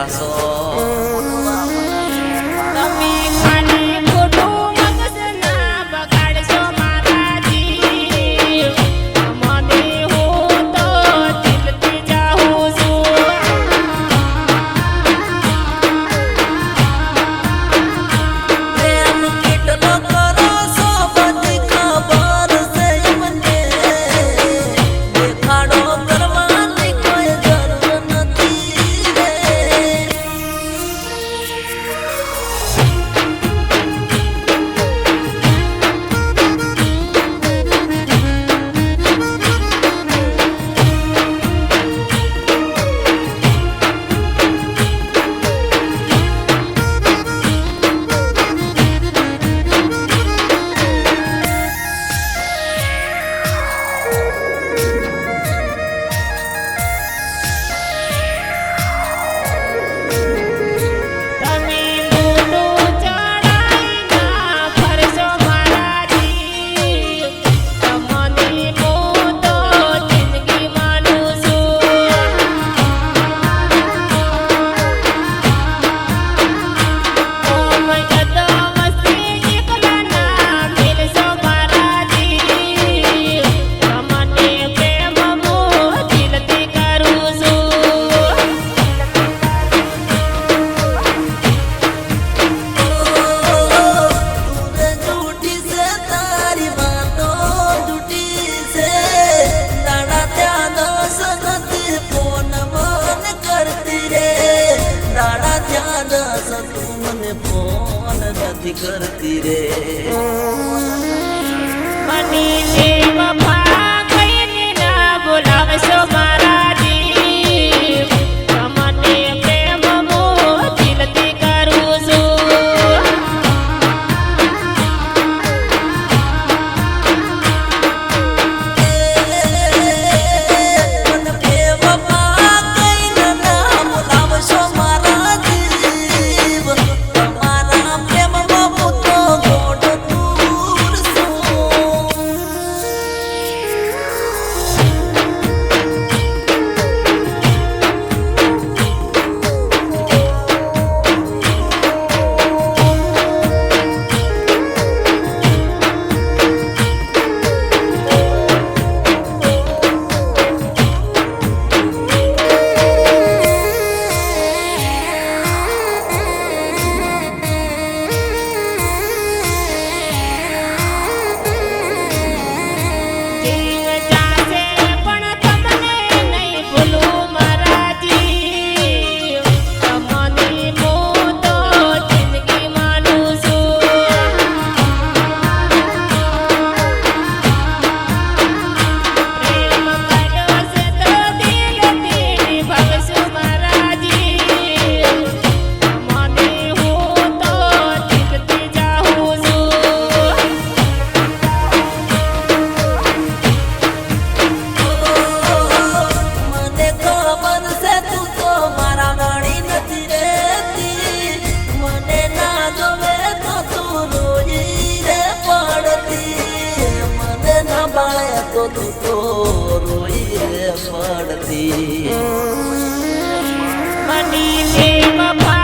જાશો તમે ખાલી ખોટું મગજ ના બગાડશો મારાજી મને હું તો દિલથી જાઉં છું પ્રેમ કેટલો કરો છો બધી ખબર છે મને દેખાડો કરવાની કોઈ જરૂર નથી રે તમે મોઢું ચડાઈના ફરશો મારાજી તમને હું તો જિંદગી માનું છું ઓમય તો વસ્તી એકલા ના મિલશો મારાજી તમને પ્રેમ હું દિલથી કરું છું તું જૂઠી છે તારી વાતો જૂઠી છે દાડા ત્યાં દસ નથી ફોન મને કરતી રે દાડા ત્યાં દસ તું મને ફોન નથી કરતી રે મને વફા કઈને ના બોલાવશો મારાજી તમને પ્રેમ હું દિલથી કરું છું મને બેવફા કઈને ના બોલાવશો મારા જીવ તમારા પ્રેમમાં હું તો ગોળ દૂર છું જીવ જાશે પણ તમને નહીં ભૂલું મારાજી તમને હું તો જિંદગી માનું છું પ્રેમ કર્યો છે તો દિલથી નિભાવશું મારાજી મને હું તો દિલથી જાઉં છું મને ખબર છે તું તો મારા વાળી નથી રહેતી મને ના ગમે તો તું રોઈ રે પડતી મને ના બાળે તો તું તો રોઈ રે પડતી મને વફા